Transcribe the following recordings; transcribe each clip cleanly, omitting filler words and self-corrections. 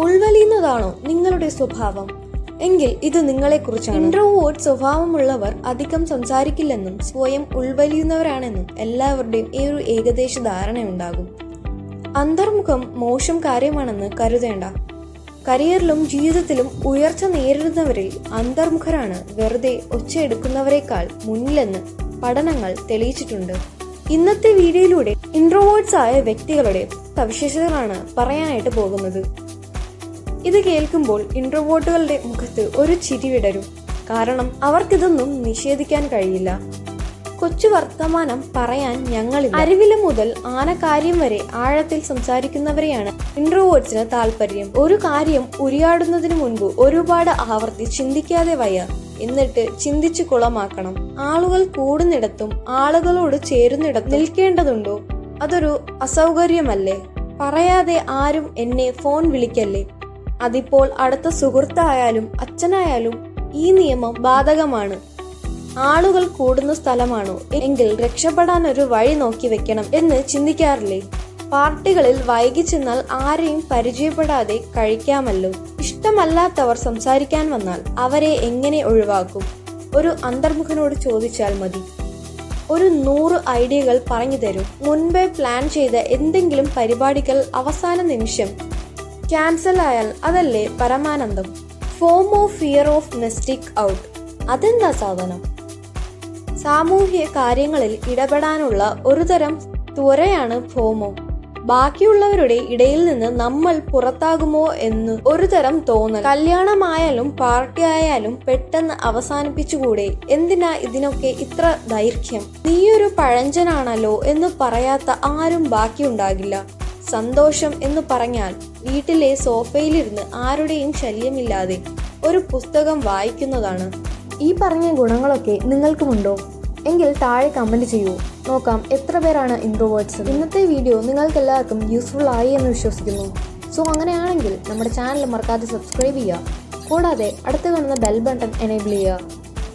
ഉൾവലിയുന്നതാണോ നിങ്ങളുടെ സ്വഭാവം? എങ്കിൽ ഇത് നിങ്ങളെക്കുറിച്ചാണ്. ഇൻട്രോവേർട്ട് സ്വഭാവമുള്ളവർ അധികം സംസാരിക്കില്ലെന്നും സ്വയം ഉൾവലിയുന്നവരാണെന്നും എല്ലാവരുടെയും ഈ ഒരു ഏകദേശ ധാരണയുണ്ടാകും. അന്തർമുഖം മോശം കാര്യമാണെന്ന് കരുതേണ്ട. കരിയറിലും ജീവിതത്തിലും ഉയർച്ച നേരിടുന്നവരിൽ അന്തർമുഖരാണ് വെറുതെ ഒച്ചയെടുക്കുന്നവരെക്കാൾ മുന്നിലെന്ന് പഠനങ്ങൾ തെളിയിച്ചിട്ടുണ്ട്. ഇന്നത്തെ വീഡിയോയിലൂടെ ഇൻട്രോവേർട്സ് ആയ വ്യക്തികളുടെ സവിശേഷതകളാണ് പറയാനായിട്ട് പോകുന്നത്. ഇത് കേൾക്കുമ്പോൾ ഇൻട്രോവേർട്ടുകളുടെ മുഖത്ത് ഒരു ചിരി വിടരും. കാരണം അവർക്കിതൊന്നും നിഷേധിക്കാൻ കഴിയില്ല. കൊച്ചു വർത്തമാനം പറയാൻ ഞങ്ങളില്ല. അരുവില മുതൽ ആനക്കാര്യം വരെ ആഴത്തിൽ സംസാരിക്കുന്നവരെയാണ് ഇൻട്രോവേർട്സിന് താല്പര്യം. ഒരു കാര്യം ഉരിയാടുന്നതിന് മുൻപ് ഒരുപാട് ആവർത്തി ചിന്തിക്കാതെ വയ്യ, എന്നിട്ട് ചിന്തിച്ചു കുളമാക്കണം. ആളുകൾ കൂടുന്നിടത്തും ആളുകളോട് ചേരുന്നിടത്തും നിൽക്കേണ്ടതുണ്ടോ? അതൊരു അസൗകര്യമല്ലേ? പറയാതെ ആരും എന്നെ ഫോൺ വിളിക്കല്ലേ. അതിപ്പോൾ അടുത്ത സുഹൃത്തായാലും അച്ഛനായാലും ഈ നിയമം ബാധകമാണ്. ആളുകൾ കൂടുന്ന സ്ഥലമാണോ എങ്കിൽ രക്ഷപ്പെടാൻ ഒരു വഴി നോക്കി വെക്കണം എന്ന് ചിന്തിക്കാറില്ലേ? പാർട്ടികളിൽ വൈകി ചെന്നാൽ ആരെയും പരിചയപ്പെടാതെ കഴിക്കാമല്ലോ. ഇഷ്ടമല്ലാത്തവർ സംസാരിക്കാൻ വന്നാൽ അവരെ എങ്ങനെ ഒഴിവാക്കും? ഒരു അന്തർമുഖനോട് ചോദിച്ചാൽ മതി. ഒരു 100 ഐഡിയകൾ പറഞ്ഞു തരും. മുൻപേ പ്ലാൻ ചെയ്ത എന്തെങ്കിലും പരിപാടികൾ അവസാന നിമിഷം ക്യാൻസൽ ആയാൽ അതല്ലേ പരമാനന്ദം. ഫോമോ, ഫിയർ ഓഫ് മിസ്സിംഗ് ഔട്ട്. അതെന്താ സാധനം? സാമൂഹ്യ കാര്യങ്ങളിൽ ഇടപെടാനുള്ള ഒരുതരം ത്വരയാണ് ഫോമോ. ബാക്കിയുള്ളവരുടെ ഇടയിൽ നിന്ന് നമ്മൾ പുറത്താകുമോ എന്ന് ഒരു തരം തോന്നൽ. കല്യാണമായാലും പാർട്ടി ആയാലും പെട്ടെന്ന് അവസാനിപ്പിച്ചുകൂടെ? എന്തിനാ ഇതിനൊക്കെ ഇത്ര ദൈർഘ്യം? നീയൊരു പഴഞ്ചനാണല്ലോ എന്ന് പറയാത്ത ആരും ബാക്കിയുണ്ടാകില്ല. സന്തോഷം എന്ന് പറഞ്ഞാൽ വീട്ടിലെ സോഫയിലിരുന്ന് ആരുടെയും ശല്യമില്ലാതെ ഒരു പുസ്തകം വായിക്കുന്നതാണ്. ഈ പറഞ്ഞ ഗുണങ്ങളൊക്കെ നിങ്ങൾക്കുമുണ്ടോ? എങ്കിൽ താഴെ കമന്റ് ചെയ്യൂ. നോക്കാം എത്ര പേരാണ് ഇൻട്രോവേർട്സ്. ഇന്നത്തെ വീഡിയോ നിങ്ങൾക്ക് എല്ലാവർക്കും യൂസ്ഫുൾ ആയി എന്ന് വിശ്വസിക്കുന്നു. സോ അങ്ങനെയാണെങ്കിൽ നമ്മുടെ ചാനൽ മറക്കാതെ സബ്സ്ക്രൈബ് ചെയ്യുക. കൂടാതെ അടുത്ത് കാണുന്ന ബെൽ ബട്ടൺ എനേബിൾ ചെയ്യുക.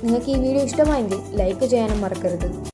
നിങ്ങൾക്ക് ഈ വീഡിയോ ഇഷ്ടമായെങ്കിൽ ലൈക്ക് ചെയ്യാനും മറക്കരുത്.